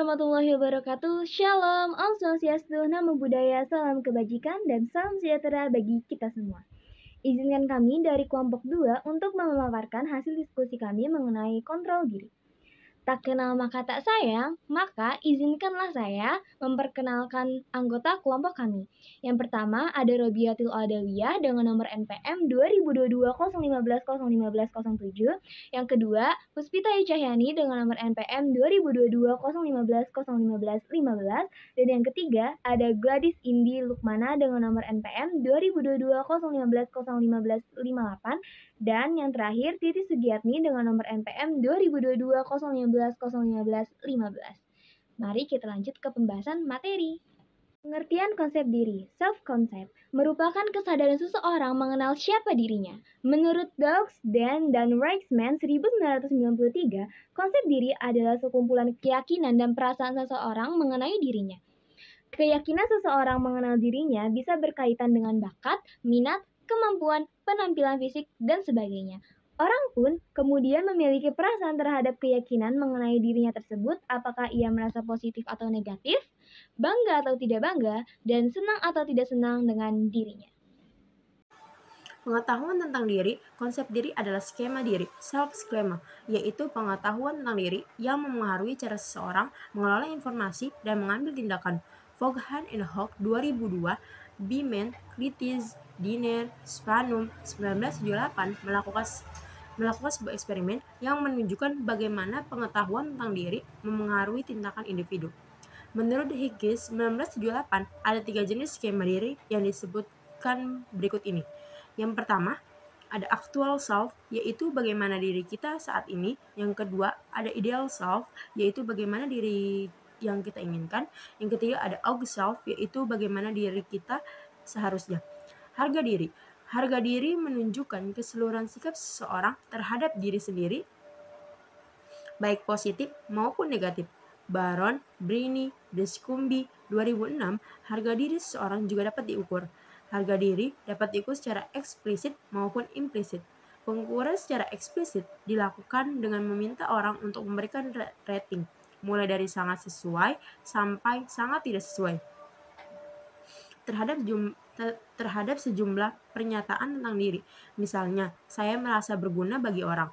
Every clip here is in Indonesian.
warahmatullahi wabarakatuh. Shalom, Om Swastiastu, Namo Buddhaya, salam kebajikan, dan salam sejahtera bagi kita semua. Izinkan kami dari kelompok 2 untuk memaparkan hasil diskusi kami mengenai kontrol diri. Tak kenal maka tak sayang, maka izinkanlah saya memperkenalkan anggota kelompok kami. Yang pertama ada Robiatul Adawiyah dengan nomor NPM 2022-015-015-07. Yang kedua, Puspita Cahyani dengan nomor NPM 2022-015-015-15. Dan yang ketiga, ada Gladys Indi Lukmana dengan nomor NPM 2022-015-015-58. Dan yang terakhir, Titi Sugiatni dengan nomor NPM 2022-015-015-15. Mari kita lanjut ke pembahasan materi. Pengertian konsep diri, self-concept, merupakan kesadaran seseorang mengenal siapa dirinya. Menurut Douglas dan Reichman 1993, konsep diri adalah sekumpulan keyakinan dan perasaan seseorang mengenai dirinya. Keyakinan seseorang mengenal dirinya bisa berkaitan dengan bakat, minat, kemampuan, penampilan fisik, dan sebagainya. Orang pun kemudian memiliki perasaan terhadap keyakinan mengenai dirinya tersebut, apakah ia merasa positif atau negatif, bangga atau tidak bangga, dan senang atau tidak senang dengan dirinya. Pengetahuan tentang diri, konsep diri adalah skema diri, self-schema, yaitu pengetahuan tentang diri yang memengaruhi cara seseorang mengelola informasi dan mengambil tindakan. Vaughan and Hawke 2002, Beeman, Clittis, Diner, Spanum 1978 melakukan sebuah eksperimen yang menunjukkan bagaimana pengetahuan tentang diri memengaruhi tindakan individu. Menurut Higgins 1978, ada 3 jenis skema diri yang disebutkan berikut ini. Yang pertama, ada actual self, yaitu bagaimana diri kita saat ini. Yang kedua, ada ideal self, yaitu bagaimana diri yang kita inginkan. Yang ketiga, ada aug self, yaitu bagaimana diri kita seharusnya. Harga diri. Harga diri menunjukkan keseluruhan sikap seseorang terhadap diri sendiri, baik positif maupun negatif. Baron, Brini, Descumbi 2006, harga diri seseorang juga dapat diukur. Harga diri dapat diukur secara eksplisit maupun implisit. Pengukuran secara eksplisit dilakukan dengan meminta orang untuk memberikan rating, mulai dari sangat sesuai sampai sangat tidak sesuai, terhadap sejumlah pernyataan tentang diri. Misalnya, saya merasa berguna bagi orang.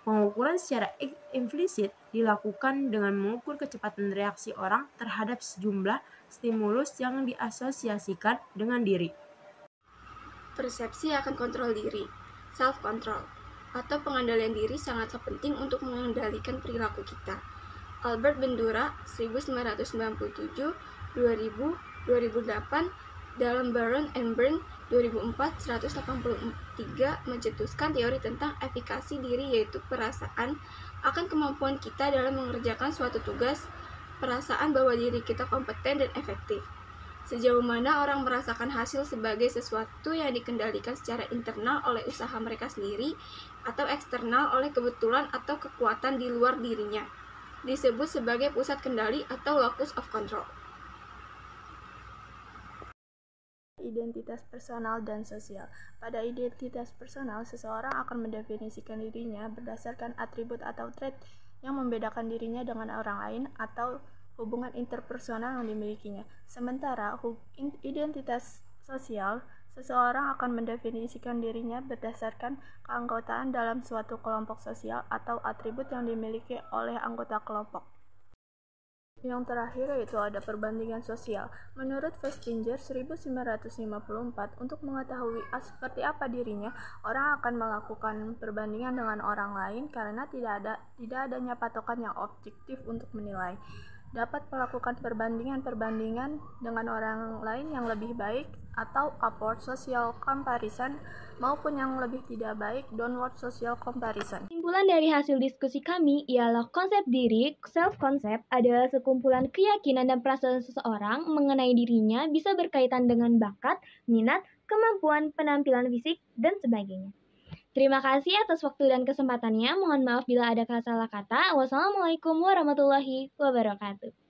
Pengukuran secara implisit dilakukan dengan mengukur kecepatan reaksi orang terhadap sejumlah stimulus yang diasosiasikan dengan diri. Persepsi akan kontrol diri, self-control, atau pengendalian diri sangatlah penting untuk mengendalikan perilaku kita. Albert Bandura 1997, 2000, 2008 dalam Baron and Byrne 2004 183 mencetuskan teori tentang efikasi diri, yaitu perasaan akan kemampuan kita dalam mengerjakan suatu tugas, perasaan bahwa diri kita kompeten dan efektif. Sejauh mana orang merasakan hasil sebagai sesuatu yang dikendalikan secara internal oleh usaha mereka sendiri atau eksternal oleh kebetulan atau kekuatan di luar dirinya, disebut sebagai pusat kendali atau locus of control. Identitas personal dan sosial. Pada identitas personal, seseorang akan mendefinisikan dirinya berdasarkan atribut atau trait yang membedakan dirinya dengan orang lain atau hubungan interpersonal yang dimilikinya. Sementara identitas sosial, seseorang akan mendefinisikan dirinya berdasarkan keanggotaan dalam suatu kelompok sosial atau atribut yang dimiliki oleh anggota kelompok. Yang terakhir yaitu ada perbandingan sosial. Menurut Festinger 1954, untuk mengetahui seperti apa dirinya, orang akan melakukan perbandingan dengan orang lain karena tidak adanya patokan yang objektif untuk menilai. Dapat melakukan perbandingan dengan orang lain yang lebih baik atau upward social comparison, maupun yang lebih tidak baik downward social comparison. Kesimpulan dari hasil diskusi kami ialah konsep diri, self-concept, adalah sekumpulan keyakinan dan perasaan seseorang mengenai dirinya bisa berkaitan dengan bakat, minat, kemampuan, penampilan fisik, dan sebagainya. Terima kasih atas waktu dan kesempatannya. Mohon maaf bila ada salah kata. Wassalamualaikum warahmatullahi wabarakatuh.